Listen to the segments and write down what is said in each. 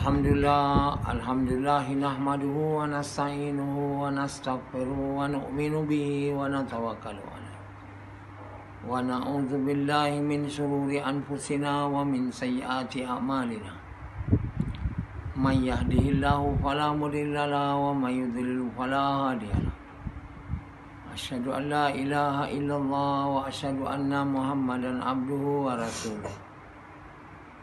Alhamdulillah nahmaduhu wa nasta'inuhu wa nastaghfiruhu wa nu'minu bihi wa natawakkalu alaihi wa na'udzu billahi min shururi anfusina wa min sayyiati a'malina. May yahdihillahu fala mudilla lahu wa may yudlil fala hadiya lahu. Asyhadu an la ilaha illallah wa asyhadu anna Muhammadan abduhu wa rasuluh.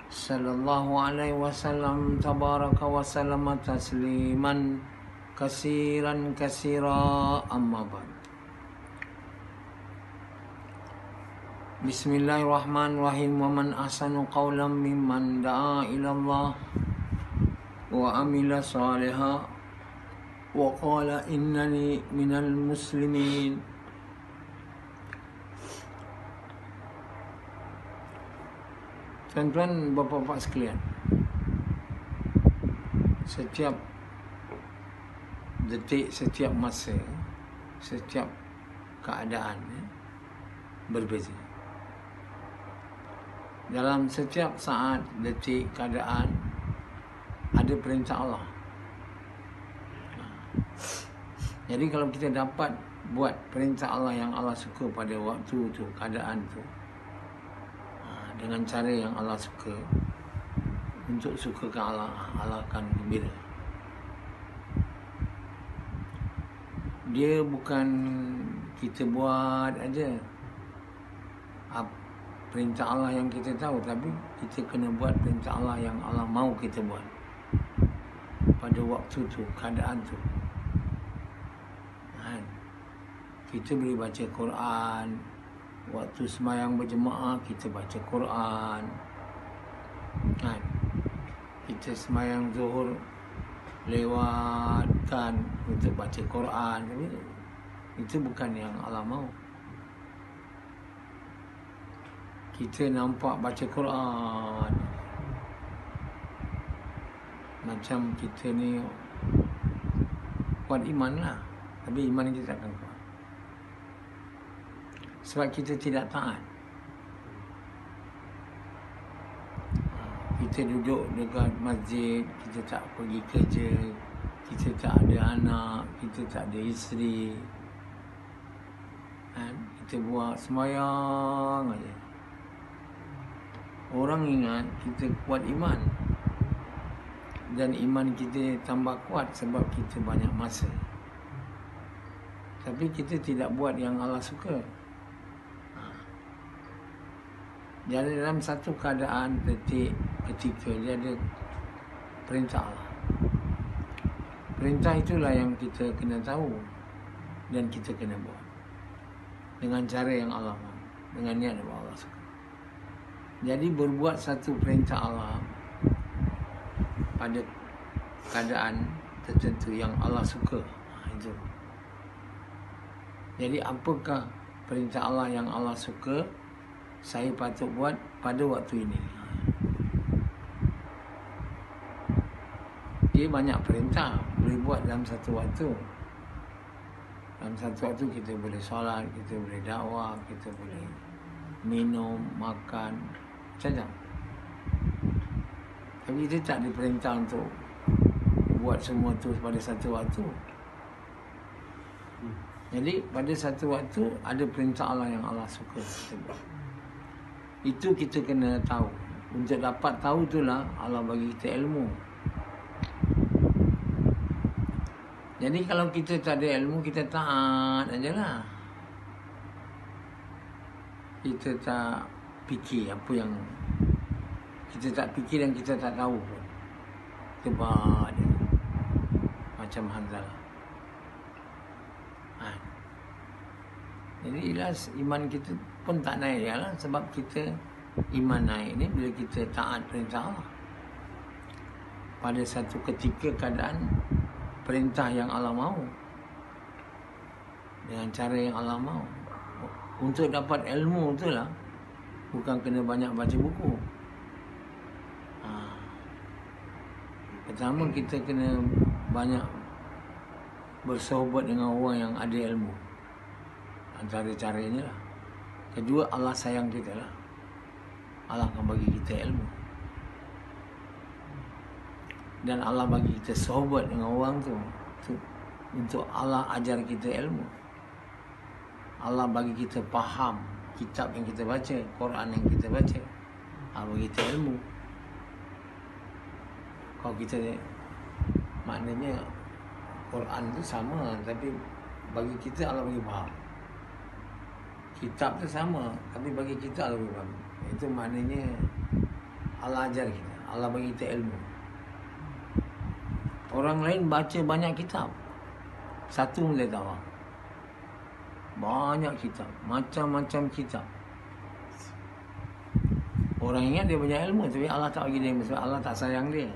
Sallallahu alaihi wasallam tabaraka wa sallama tasliman kasiran kasira amma ba'd. Bismillahirrahmanirrahim. Wa man ahsanu qawlan mimman da'a ila Allah wa amila salihan wa qala innani minal muslimin. Tuan-tuan, bapa-bapa sekalian, setiap detik, setiap masa, setiap keadaan berbeza. Dalam setiap saat, detik, keadaan ada perintah Allah. Jadi kalau kita dapat buat perintah Allah yang Allah suka pada waktu tu, keadaan tu, dengan cara yang Allah suka, untuk sukakan Allah, Allah akan gembira. Dia bukan kita buat aja perintah Allah yang kita tahu, tapi kita kena buat perintah Allah yang Allah mahu kita buat pada waktu tu, keadaan tu. Kita boleh baca Quran. Waktu sembahyang berjemaah kita baca Quran, kan? Kita sembahyang zuhur lewatkan untuk baca Quran, tapi itu bukan yang Allah mahu. Kita nampak baca Quran macam kita ni kuat iman lah, tapi iman kita takkan kuat sebab kita tidak taat. Kita duduk dekat masjid, kita tak pergi kerja, kita tak ada anak, kita tak ada isteri, kita buat sembahyang aja. Orang ingat kita kuat iman, dan iman kita tambah kuat sebab kita banyak masa. Tapi kita tidak buat yang Allah suka. Jadi dalam satu keadaan, detik, ketika dia ada perintah Allah. Perintah itulah yang kita kena tahu dan kita kena buat dengan cara yang Allah mahu, dengan niat yang Allah suka. Jadi berbuat satu perintah Allah pada keadaan tertentu yang Allah suka, itu. Jadi apakah perintah Allah yang Allah suka saya patut buat pada waktu ini? Dia banyak perintah boleh buat dalam satu waktu. Dalam satu waktu kita boleh solat, kita boleh dakwah, kita boleh minum, makan, macam-macam. Tapi kita tak ada perintah untuk buat semua tu pada satu waktu. Jadi pada satu waktu ada perintah Allah yang Allah suka kita buat. Itu kita kena tahu. Untuk dapat tahu itulah Allah bagi kita ilmu. Jadi kalau kita tak ada ilmu, kita taat ajalah. Kita tak fikir apa yang kita tak fikir dan kita tak tahu pun. Kita buat je. Macam Hanzalah. Jadi jelas iman kita pun tak naik lah, sebab kita iman naik ni bila kita taat perintah Allah pada satu ketika, keadaan, perintah yang Allah mahu, dengan cara yang Allah mahu. Untuk dapat ilmu tu lah, bukan kena banyak baca buku. Pertama kita kena banyak bersahabat dengan orang yang ada ilmu. Antara caranya lah. Kedua, Allah sayang kita lah. Allah akan bagi kita ilmu. Dan Allah bagi kita sohbat dengan orang tu untuk Allah ajar kita ilmu. Allah bagi kita faham kitab yang kita baca, Quran yang kita baca. Allah bagi kita ilmu. Kalau kita, maknanya Quran tu sama, tapi bagi kita Allah bagi faham. Kitab tu sama, tapi bagi kita Allah bagi faham. Itu maknanya Allah ajar kita, Allah bagi kita ilmu. Orang lain baca banyak kitab, satu pun dia tak faham. Banyak kitab, macam-macam kitab. Orang ingat dia banyak ilmu, tapi Allah tak bagi dia ilmu sebab Allah tak sayang dia.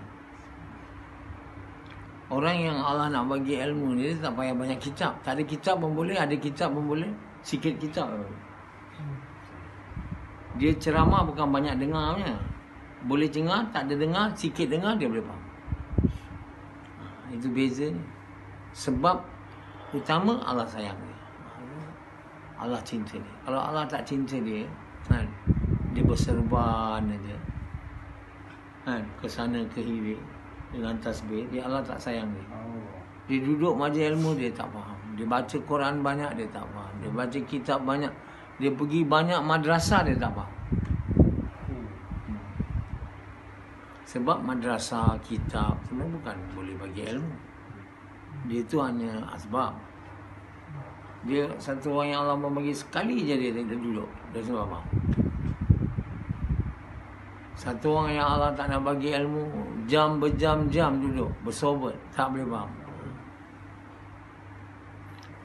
Orang yang Allah nak bagi ilmu ni, dia tak payah banyak kitab. Tak ada kitab pun boleh, ada kitab pun boleh, sikit kitab. Dia ceramah bukan banyak dengarnya. Boleh dengar, tak ada dengar, sikit dengar dia boleh faham. Itu bezanya. Sebab utama Allah sayang dia. Allah cinta dia. Kalau Allah tak cinta dia, kan, dia berserban aja, kan, ke sana ke kiri dengan tasbih, dia Allah tak sayang dia. Dia duduk majlis ilmu, dia tak faham. Dia baca Quran banyak, dia tak faham. Dia baca kitab banyak, dia pergi banyak madrasah, dia tak faham. Sebab madrasah, kitab semua bukan boleh bagi ilmu. Dia tu hanya asbab. Dia satu orang yang Allah membagi sekali je dia duduk, dia semua faham. Satu orang yang Allah tak nak bagi ilmu, jam berjam-jam duduk bersohbat, tak boleh faham.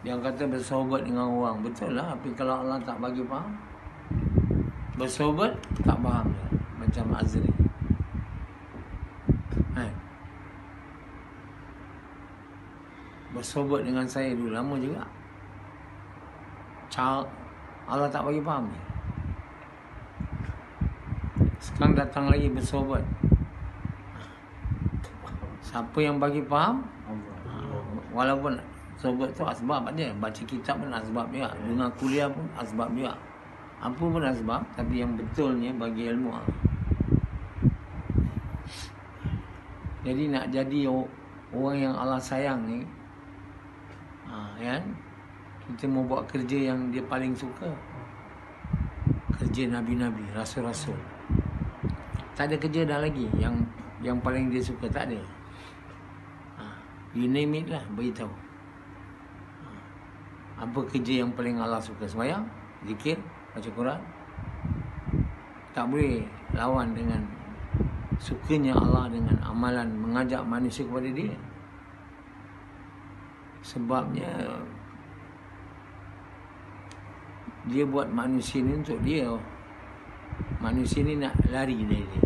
Yang kata bersohbat dengan orang, betul lah. Tapi kalau Allah tak bagi faham, bersohbat tak faham dia. Macam Azri, bersohbat dengan saya dulu lama juga, Allah tak bagi faham dia. Sekarang datang lagi bersohbat. Siapa yang bagi faham? Walaupun sohbat tu asbab aja, baca kitab pun asbab juga, dengar kuliah pun asbab juga, apa pun asbab. Tapi yang betulnya bagi ilmu Allah. Jadi nak jadi orang yang Allah sayang ni, kan, kita mau buat kerja yang dia paling suka, kerja Nabi-Nabi, Rasul-Rasul. Tak ada kerja dah lagi yang paling dia suka, tak ada. You name it lah, beritahu. Apa kerja yang paling Allah suka? Sembahyang, zikir, baca Quran. Tak boleh lawan dengan sukanya Allah dengan amalan mengajak manusia kepada dia. Sebabnya dia buat manusia ni untuk dia. Manusia ni nak lari dari dia.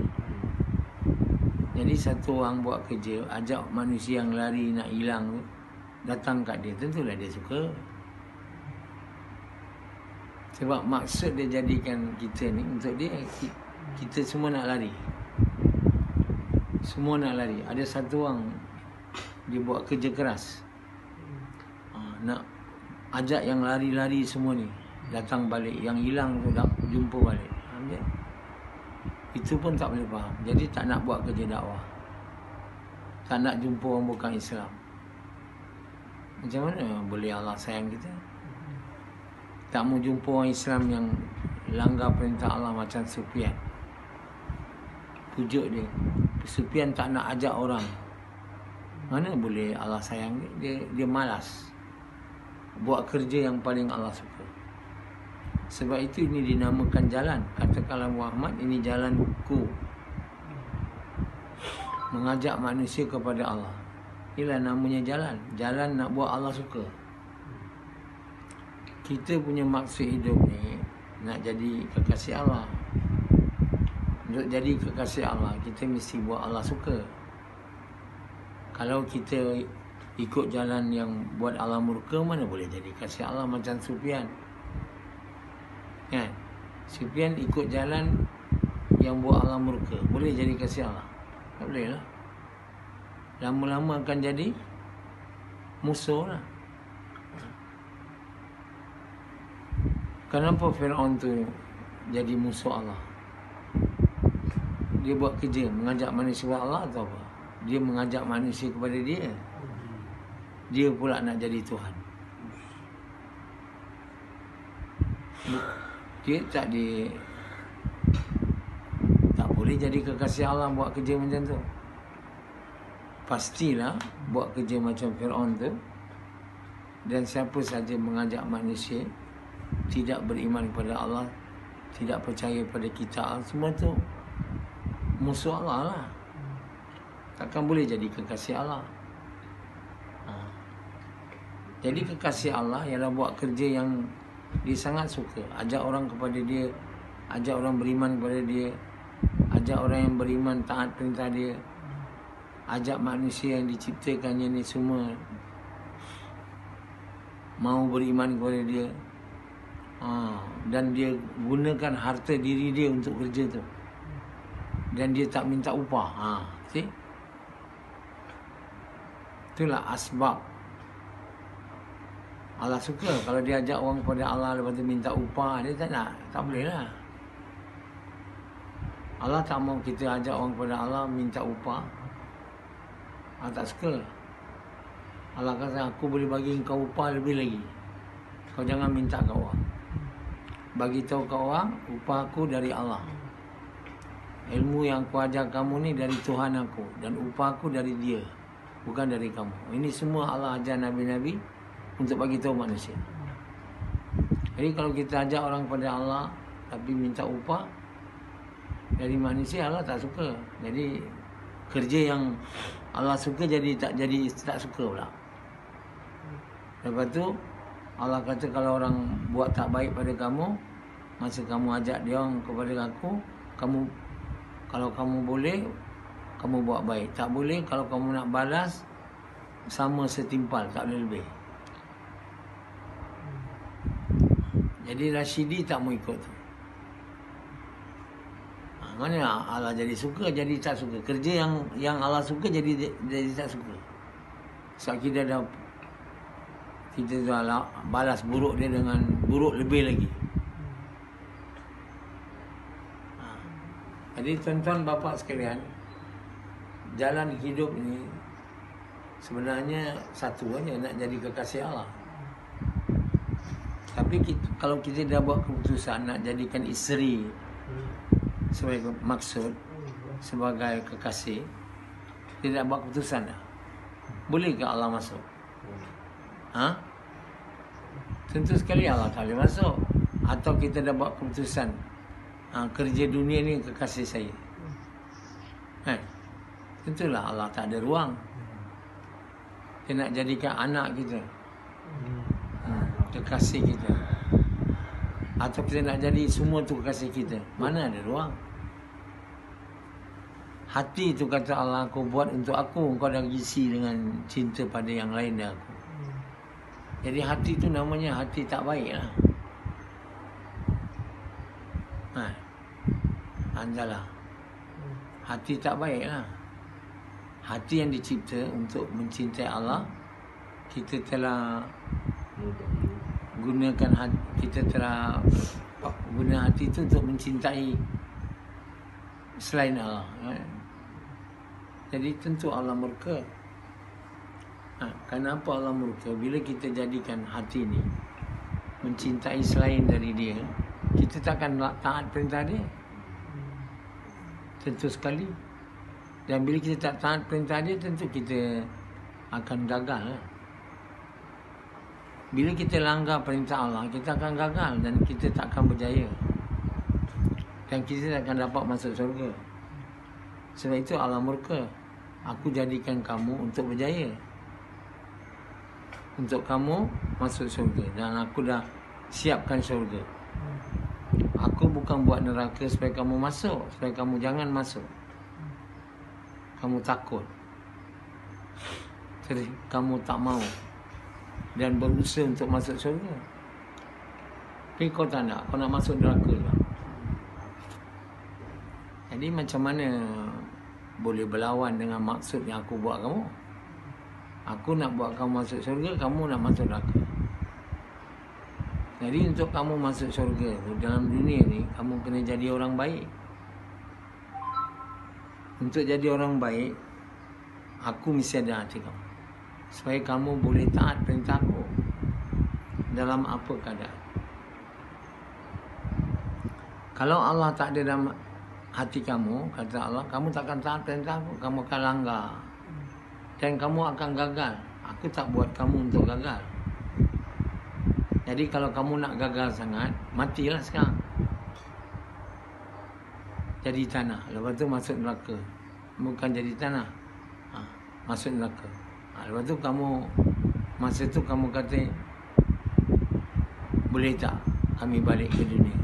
Jadi satu orang buat kerja, ajak manusia yang lari nak hilang tu datang kat dia, tentulah dia suka. Sebab maksud dia jadikan kita ni untuk dia. Kita semua nak lari, semua nak lari. Ada satu orang dia buat kerja keras, nak ajak yang lari-lari semua ni datang balik, yang hilang tu dah jumpa balik. Itu pun tak boleh faham. Jadi tak nak buat kerja dakwah, tak nak jumpa orang bukan Islam. Macam mana boleh Allah sayang kita? Tak mau jumpa orang Islam yang langgar perintah Allah macam Sufyan. Pujuk dia, Sufyan tak nak ajak orang. Mana boleh Allah sayang dia? Dia malas buat kerja yang paling Allah suka. Sebab itu ini dinamakan jalan. Katakanlah Muhammad, ini jalanku, mengajak manusia kepada Allah. Inilah namanya jalan. Jalan nak buat Allah suka. Kita punya maksud hidup ni nak jadi kekasih Allah. Untuk jadi kekasih Allah, kita mesti buat Allah suka. Kalau kita ikut jalan yang buat Allah murka, mana boleh jadi kasih Allah macam Sufyan. Kan? Sufyan ikut jalan yang buat Allah murka, boleh jadi kasih Allah? Tak boleh lah. Lama-lama akan jadi musuh lah. Kenapa Fir'aun tu jadi musuh Allah? Dia buat kerja mengajak manusia buat Allah atau apa? Dia mengajak manusia kepada dia. Dia pula nak jadi Tuhan. Dia tak boleh jadi kekasih Allah buat kerja macam tu. Pastilah buat kerja macam Fir'aun tu. Dan siapa saja mengajak manusia tidak beriman kepada Allah, tidak percaya pada kitab, semua tu musuh Allah lah. Takkan boleh jadi kekasih Allah. Jadi kekasih Allah ialah buat kerja yang dia sangat suka. Ajak orang kepada dia, ajak orang beriman kepada dia, ajak orang yang beriman taat perintah dia, ajak manusia yang diciptakannya ni semua mau beriman kepada dia. Dan dia gunakan harta diri dia untuk kerja tu. Dan dia tak minta upah. See? Itulah asbab. Allah suka kalau dia ajak orang kepada Allah lepas tu minta upah, dia tak nak. Tak boleh lah. Allah tak mau kita ajak orang kepada Allah minta upah. Allah tak suka. Allah kata, aku boleh bagi kau upah lebih lagi. Kau jangan minta kat orang. Bagi tahu kat orang, upah aku dari Allah. Ilmu yang aku ajar kamu ni dari Tuhan aku. Dan upah aku dari dia, bukan dari kamu. Ini semua Allah ajar Nabi-Nabi untuk bagi tahu manusia. Jadi kalau kita ajak orang kepada Allah tapi minta upah dari manusia, Allah tak suka. Jadi kerja yang Allah suka jadi tak suka pula. Lepas tu Allah kata kalau orang buat tak baik pada kamu, masa kamu ajak dia orang kepada aku, kalau kamu boleh, kamu buat baik. Tak boleh, kalau kamu nak balas, sama setimpal, tak boleh lebih. Jadi Rashidi tak mau ikut tu. Mana Allah jadi suka, jadi tak suka. Kerja yang Allah suka jadi tak suka. Sebab kita dah balas buruk dia dengan buruk lebih lagi. Jadi tuan-tuan bapa sekalian, jalan hidup ni sebenarnya satu aja, nak jadi kekasih Allah. Tapi kalau kita dah buat keputusan nak jadikan isteri sebagai maksud, sebagai kekasih, tidak buat keputusan dah. Bolehkah Allah masuk? Tentu sekali Allah tak boleh masuk. Atau kita dah buat keputusan, kerja dunia ni kekasih saya, tentulah Allah tak ada ruang. Dia nak jadikan anak kita kekasih kita. Atau kita nak jadi semua tu kekasih kita, mana ada ruang. Hati tu kata Allah, aku buat untuk aku, engkau dah isi dengan cinta pada yang lain dah aku. Jadi hati tu namanya hati tak baik lah. Anjalah. Hati tak baik lah. Hati yang dicipta untuk mencintai Allah, kita telah gunakan hati, kita telah guna hati itu untuk mencintai selain Allah. Jadi tentu Allah murka. Kenapa Allah murka? Bila kita jadikan hati ni mencintai selain dari dia, kita takkan taat perintah dia. Tentu sekali. Dan bila kita tak taat perintah dia, tentu kita akan gagal. Bila kita langgar perintah Allah, kita akan gagal dan kita tak akan berjaya. Dan kita tak akan dapat masuk syurga. Sebab itu Allah murka. Aku jadikan kamu untuk berjaya, untuk kamu masuk syurga. Dan aku dah siapkan syurga. Aku bukan buat neraka supaya kamu masuk, supaya kamu jangan masuk. Kamu takut, jadi kamu tak mau dan berusaha untuk masuk syurga. Tapi kau tak nak, kau nak masuk neraka lah. Jadi macam mana boleh berlawan dengan maksud yang aku buat kamu? Aku nak buat kamu masuk syurga, kamu nak masuk neraka. Jadi untuk kamu masuk syurga dalam dunia ni, kamu kena jadi orang baik. Untuk jadi orang baik, Aku mesti ada hati kamu, supaya kamu boleh taat perintah aku dalam apa keadaan. Kalau Allah tak ada dalam hati kamu, kata Allah, kamu takkan taat perintah aku, kamu akan langgar. Dan kamu akan gagal. Aku tak buat kamu untuk gagal. Jadi kalau kamu nak gagal sangat, matilah sekarang. Jadi tanah, lepas tu masuk neraka. Bukan jadi tanah, masuk neraka. Lepas tu kamu, masa tu kamu kata, boleh tak kami balik ke dunia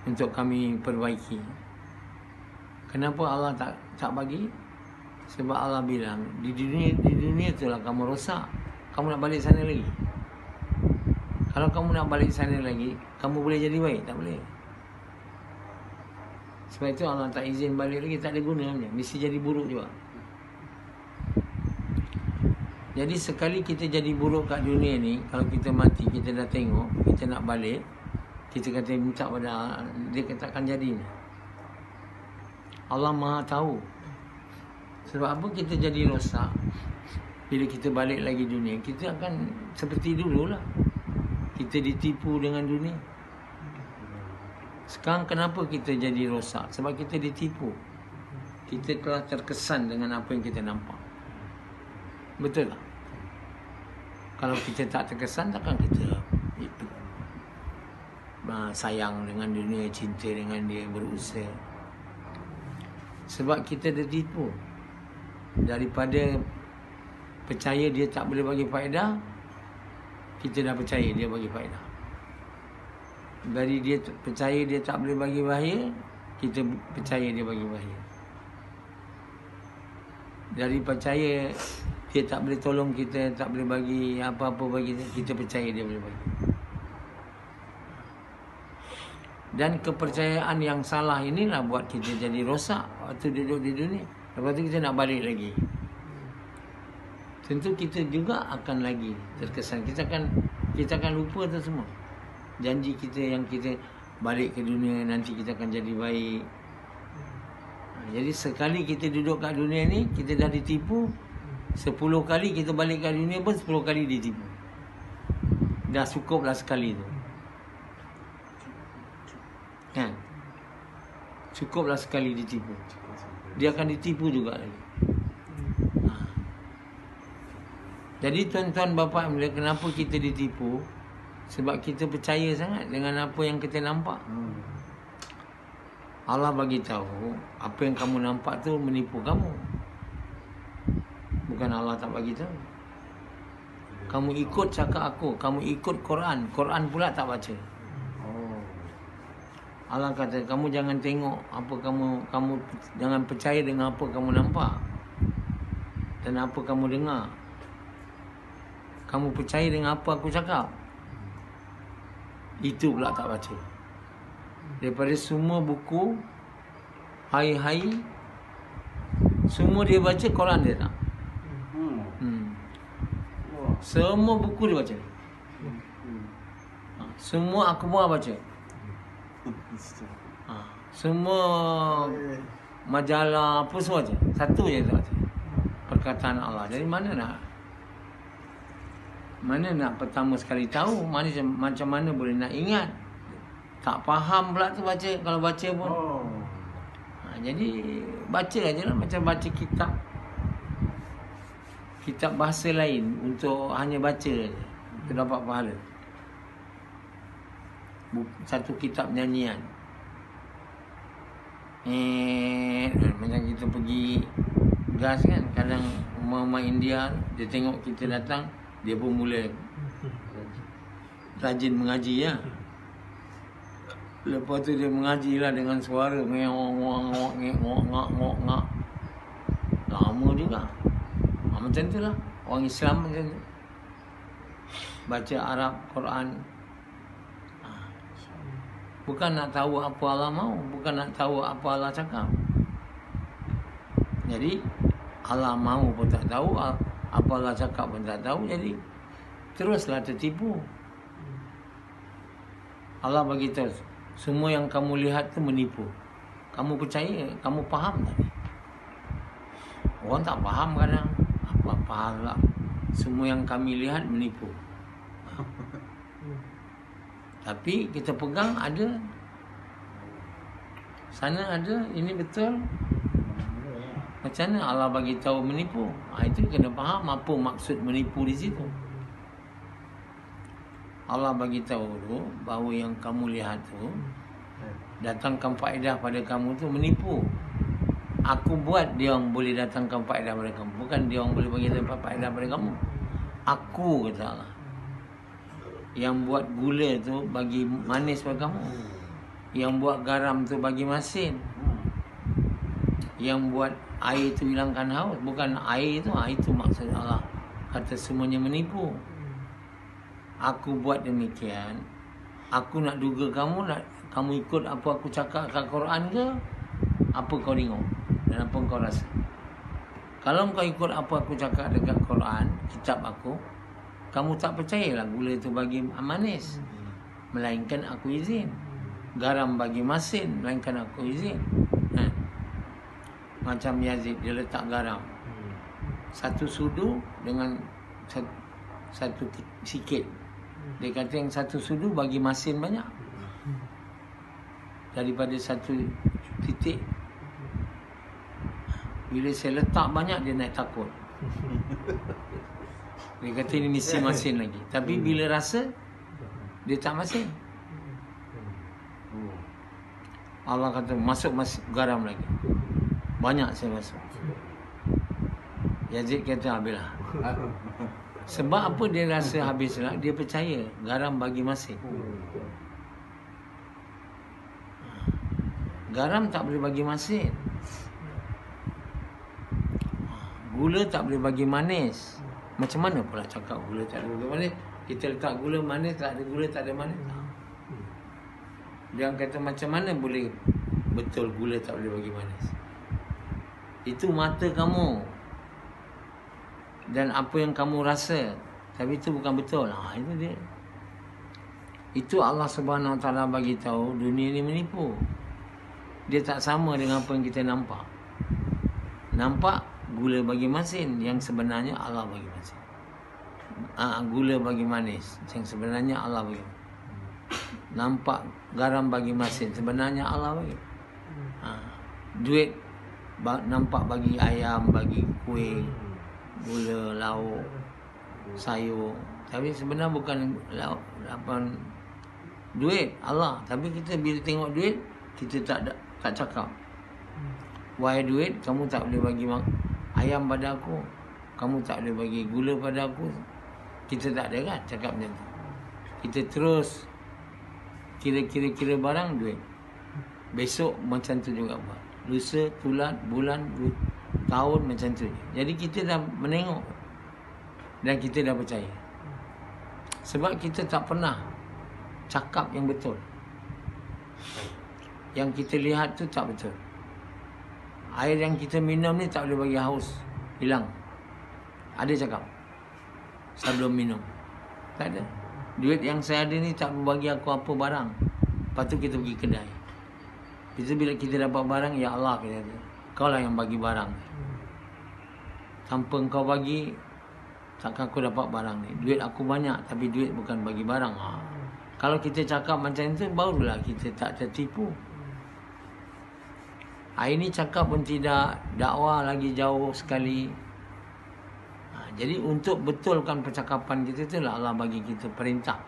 untuk kami perbaiki? Kenapa Allah tak bagi? Sebab Allah bilang di dunia itulah kamu rosak. Kamu nak balik sana lagi. Kalau kamu nak balik sana lagi, kamu boleh jadi baik? Tak boleh. Sebab itu Allah tak izin balik lagi, tak ada gunanya. Mesti jadi buruk juga. Jadi sekali kita jadi buruk kat dunia ni, kalau kita mati, kita dah tengok, kita nak balik, kita kata minta pada dia, takkan jadi. Allah Maha tahu. Sebab apa kita jadi rosak? Bila kita balik lagi dunia, kita akan seperti dululah. Kita ditipu dengan dunia. Sekarang kenapa kita jadi rosak? Sebab kita ditipu. Kita telah terkesan dengan apa yang kita nampak. Betul tak? Kalau kita tak terkesan, takkan kita itu sayang dengan dunia, cinta dengan dia, berusaha. Sebab kita tertipu. Daripada percaya dia tak boleh bagi faedah, kita dah percaya dia bagi faedah. Dari dia percaya dia tak boleh bagi bahaya, kita percaya dia bagi bahaya. Dari percaya dia tak boleh tolong kita, tak boleh bagi apa-apa bagi kita percaya dia boleh bagi. Dan kepercayaan yang salah inilah buat kita jadi rosak waktu duduk di dunia. Lepas tu kita nak balik lagi. Tentu kita juga akan lagi terkesan. Kita akan lupa tu semua. Janji kita yang kita balik ke dunia, nanti kita akan jadi baik. Jadi sekali kita duduk kat dunia ni, kita dah ditipu. 10 kali kita balik kat dunia pun 10 kali ditipu. Dah cukuplah sekali tu. Kan? Cukuplah sekali ditipu. Dia akan ditipu juga lagi. Jadi tuan-tuan bapa, kenapa kita ditipu? Sebab kita percaya sangat dengan apa yang kita nampak. Allah bagi tahu apa yang kamu nampak tu menipu kamu. Bukan Allah tak bagi tahu. Kamu ikut cakap aku, kamu ikut Quran, Quran pula tak baca. Allah kata kamu jangan tengok apa kamu jangan percaya dengan apa kamu nampak dan apa kamu dengar. Kamu percaya dengan apa aku cakap. Itu pula tak baca. Daripada semua buku hai-hai, semua dia baca, Quran dia tak. Semua buku dia baca. Semua akhbar baca. Semua majalah apa semua baca. Satu je tak baca. Perkataan Allah. Jadi mana nak pertama sekali tahu, macam mana boleh nak ingat. Tak faham pula tu baca. Kalau baca pun jadi baca aja lah. Macam baca kitab bahasa lain. Untuk hanya baca je, kita dapat pahala. Satu kitab nyanyian. Macam kita pergi gas kan, kadang mama India, dia tengok kita datang, dia pun mula rajin mengaji ya. Lepas tu dia mengajilah dengan suara ngok-ngok-ngok-ngok. Lama juga. Macam tu lah. Orang Islam macam tu. Baca Arab, Quran. Bukan nak tahu apa Allah mahu, bukan nak tahu apa Allah cakap. Jadi Allah mahu pun tak tahu, apa Allah cakap pun tak tahu. Jadi teruslah tertipu. Allah bagi tahu, semua yang kamu lihat tu menipu. Kamu percaya, kamu faham tak? Orang tak faham kadang. Apa lah. Semua yang kami lihat menipu. Tapi kita pegang ada. Sana ada, ini betul. Macam mana Allah bagi tahu menipu? Itu kena faham apa maksud menipu di situ. Allah bagi tahu tu bahawa yang kamu lihat tu datangkan faedah pada kamu tu menipu. Aku buat dia orang boleh datangkan faedah pada kamu. Bukan dia orang boleh bagi faedah pada kamu. Aku kata Allah. Yang buat gula tu bagi manis pada kamu. Yang buat garam tu bagi masin. Yang buat air tu hilangkan haus. Bukan air tu maksud Allah. Kata semuanya menipu. Aku buat demikian. Aku nak duga kamu ikut apa aku cakap kat Quran ke? Apa kau tengok? Dan apa kau rasa? Kalau kau ikut apa aku cakap dekat Quran, kitab aku, kamu tak percayalah gula tu bagi manis. Melainkan aku izin. Garam bagi masin, melainkan aku izin. Macam Yazid, dia letak garam. Satu sudu dengan satu sikit. Dia kata yang satu sudu bagi masin banyak. Daripada satu titik. Bila saya letak banyak, dia naik takut. Dia kata ini mesti masin lagi. Tapi bila rasa, dia tak masin. Allah kata masuk garam lagi. Banyak saya masuk. Yazid kata habislah. Sebab apa dia rasa habislah? Dia percaya garam bagi masin. Garam tak boleh bagi masin. Gula tak boleh bagi manis. Macam mana pula cakap gula tak boleh bagi manis? Kita letak gula manis, tak ada gula, tak ada manis. Dia kata macam mana boleh betul gula tak boleh bagi manis? Itu mata kamu dan apa yang kamu rasa. Tapi itu bukan betul. Itu dia. Itu Allah Subhanahu Wa Taala bagi tahu dunia ni menipu. Dia tak sama dengan apa yang kita nampak. Nampak gula bagi masin, yang sebenarnya Allah bagi masin. Gula bagi manis, yang sebenarnya Allah bagi. Nampak garam bagi masin, sebenarnya Allah bagi. Duit nampak bagi ayam, bagi kuih, gula, lauk, sayur. Tapi sebenarnya bukan lauk, duit Allah. Tapi kita bila tengok duit, kita tak cakap. Wahai duit, kamu tak boleh bagi ayam pada aku. Kamu tak boleh bagi gula pada aku. Kita tak ada kan cakap macam tu. Kita terus kira barang duit. Besok macam tu juga buat. Lusa, tulan, bulan, tahun macam tu. Jadi kita dah menengok dan kita dah percaya. Sebab kita tak pernah cakap yang betul. Yang kita lihat tu tak betul. Air yang kita minum ni tak boleh bagi haus hilang. Ada cakap sebelum minum? Tak ada. Duit yang saya ada ni tak bagi aku apa barang. Lepas tu kita pergi kedai. Bila kita dapat barang, ya Allah kita kata, kau lah yang bagi barang. Tanpa kau bagi, takkan aku dapat barang ni. Duit aku banyak, tapi duit bukan bagi barang. Kalau kita cakap macam tu, barulah kita tak tertipu. Ini cakap pun tidak, dakwah lagi jauh sekali. Jadi untuk betulkan percakapan kita, itulah Allah bagi kita perintah.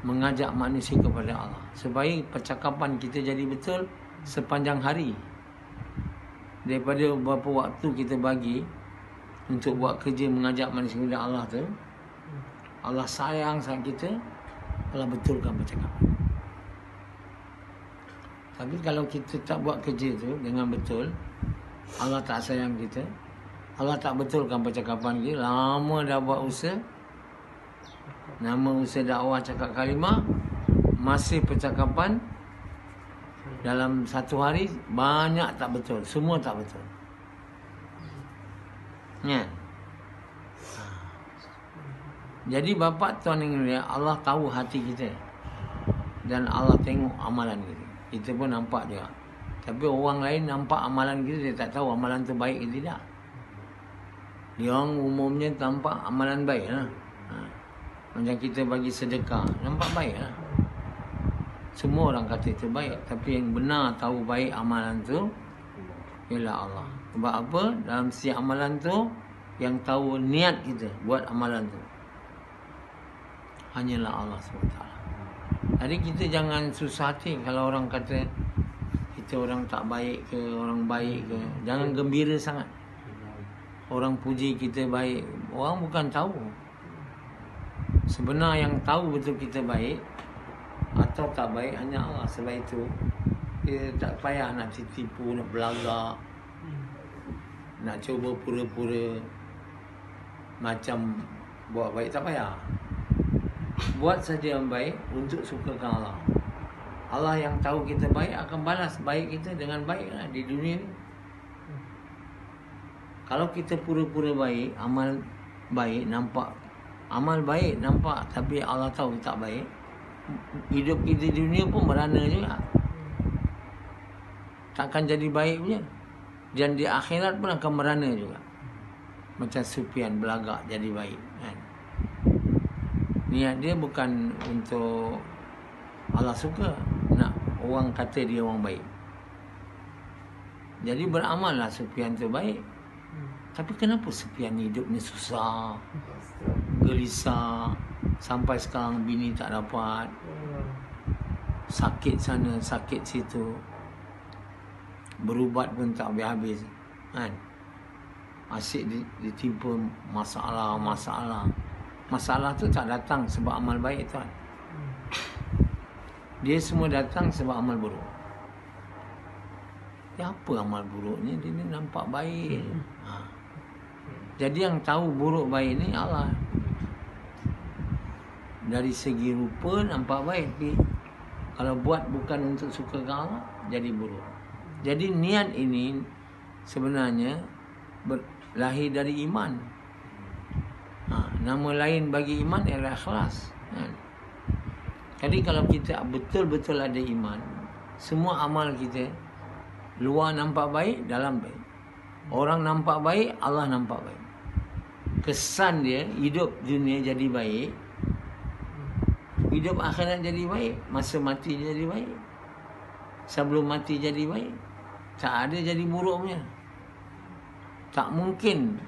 Mengajak manusia kepada Allah. Supaya percakapan kita jadi betul sepanjang hari. Daripada berapa waktu kita bagi untuk buat kerja mengajak manusia kepada Allah tu, Allah sayang sangat kita, Allah betulkan percakapan. Tapi kalau kita tak buat kerja tu dengan betul, Allah tak sayang kita, Allah tak betulkan percakapan kita. Lama dah buat usaha, nama usaha dakwah cakap kalimah, masih percakapan dalam satu hari banyak tak betul, semua tak betul. Ya. Jadi bapa tuan yang mulia, Allah tahu hati kita dan Allah tengok amalan kita. Kita pun nampak dia. Tapi orang lain nampak amalan kita, dia tak tahu amalan tu baik ke tidak. Dia orang umumnya nampak amalan baik lah. Macam kita bagi sedekah, nampak baik lah. Semua orang kata itu baik. Tapi yang benar tahu baik amalan tu ialah Allah. Sebab apa? Dalam setiap amalan tu, yang tahu niat kita buat amalan tu hanyalah Allah SWT. Jadi kita jangan susah hati kalau orang kata kita orang tak baik ke, orang baik ke. Jangan gembira sangat. Orang puji kita baik, orang bukan tahu. Sebenar yang tahu betul kita baik atau tak baik hanya Allah. Sebab itu kita tak payah nak tipu, nak belagak, nak cuba pura-pura macam buat baik. Tak payah. Buat saja yang baik untuk sukakan Allah. Allah yang tahu kita baik akan balas baik kita dengan baik lah di dunia ni. Kalau kita pura-pura baik, amal baik nampak, amal baik nampak, tapi Allah tahu tak baik, hidup kita di dunia pun merana juga. Takkan jadi baik punya. Dan di akhirat pun akan merana juga. Macam Sufyan belagak jadi baik kan. Niat dia bukan untuk Allah suka, nak orang kata dia orang baik. Jadi beramallah Sufyan tu baik. Tapi kenapa Sufyan hidupnya susah, gelisah, sampai sekarang bini tak dapat, sakit sana, sakit situ, berubat pun tak habis-habis kan. Asyik ditimpa masalah. Masalah tu tak datang sebab amal baik tuan. Dia semua datang sebab amal buruk. Ya, apa amal buruknya? Dia ni nampak baik. Jadi yang tahu buruk baik ni Allah. Dari segi rupa nampak baik, tapi kalau buat bukan untuk sukakan Allah, jadi buruk. Jadi niat ini sebenarnya lahir dari iman. Nama lain bagi iman ialah ikhlas. Jadi kalau kita betul-betul ada iman, semua amal kita luar nampak baik, dalam baik. Orang nampak baik, Allah nampak baik. Kesan dia hidup dunia jadi baik, hidup akhirat jadi baik, masa mati jadi baik, sebelum mati jadi baik. Tak ada jadi buruknya. Tak mungkin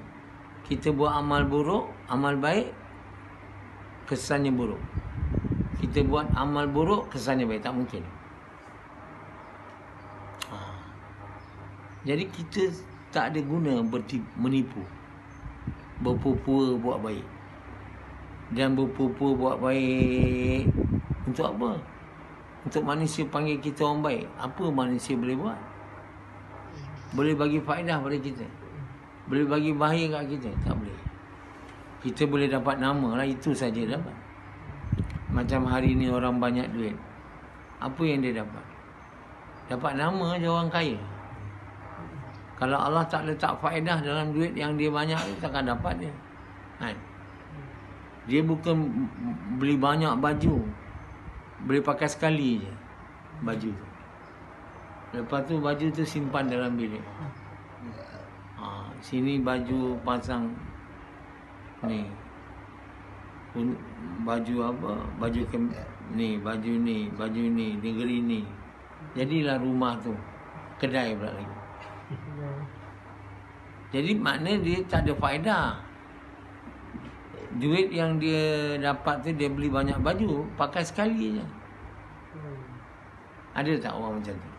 kita buat amal buruk, amal baik, kesannya buruk. Kita buat amal buruk, kesannya baik. Tak mungkin. Jadi kita tak ada guna menipu, berpura-pura buat baik. Dan berpura-pura buat baik untuk apa? Untuk manusia panggil kita orang baik. Apa manusia boleh buat? Boleh bagi faedah pada kita, boleh bagi bahaya kat kita? Tak boleh. Kita boleh dapat nama lah, itu saja dapat. Macam hari ni orang banyak duit, apa yang dia dapat? Dapat nama je orang kaya. Kalau Allah tak letak faedah dalam duit yang dia banyak, dia takkan dapat dia kan? Dia bukan beli banyak baju, boleh pakai sekali je baju tu. Lepas tu baju tu simpan dalam bilik. Sini baju pasang ni, baju apa, baju ni, baju ni, baju ni, negeri ni. Jadilah rumah tu kedai pula lagi. Jadi makna dia tak ada faedah. Duit yang dia dapat tu, dia beli banyak baju, pakai sekali je. Ada tak orang macam tu?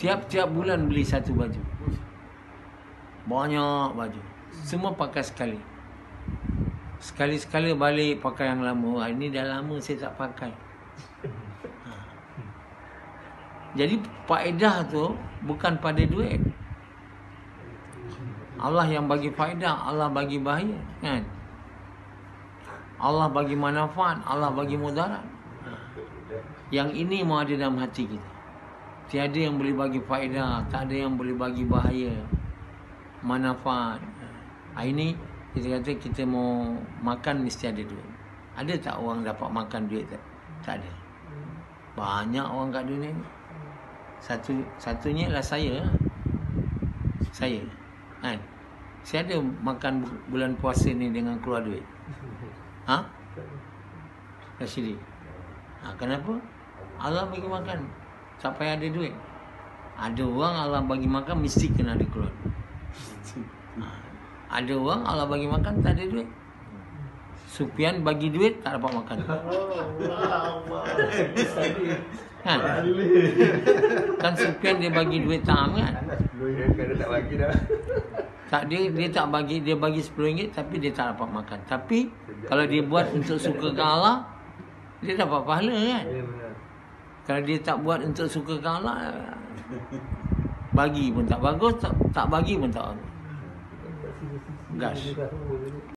Tiap-tiap bulan beli satu baju, banyak baju, semua pakai sekali. Sekali-sekala balik pakai yang lama. Ini dah lama saya tak pakai. Jadi faedah tu bukan pada duit. Allah yang bagi faedah, Allah bagi bahaya kan? Allah bagi manfaat, Allah bagi mudarat. Yang ini mau ada dalam hati kita. Tiada yang boleh bagi faedah, tak ada yang boleh bagi bahaya, manfaat. Ini kita kata kita mau makan mesti ada duit. Ada tak orang dapat makan duit tak? Tak ada. Banyak orang kat dunia ni. Satunya lah saya. Saya. Kan? Saya ada makan bulan puasa ni dengan keluar duit. Ha? Rashidi. Kenapa? Allah bagi makan. Tak payah ada duit. Ada orang Allah bagi makan mesti kena ada keluar. Ada orang Allah bagi makan tak ada duit. Sufyan bagi duit tak dapat makan. Kan? Kan Sufyan dia bagi duit tam kan? Dia tak bagi dah. Dia tak bagi, dia bagi RM10 tapi dia tak dapat makan. Tapi kalau dia buat untuk sukakan Allah, dia dapat pahala kan? Kalau dia tak buat untuk sukakan Allah, bagi pun tak bagus, tak bagi pun tak bagus. Gas.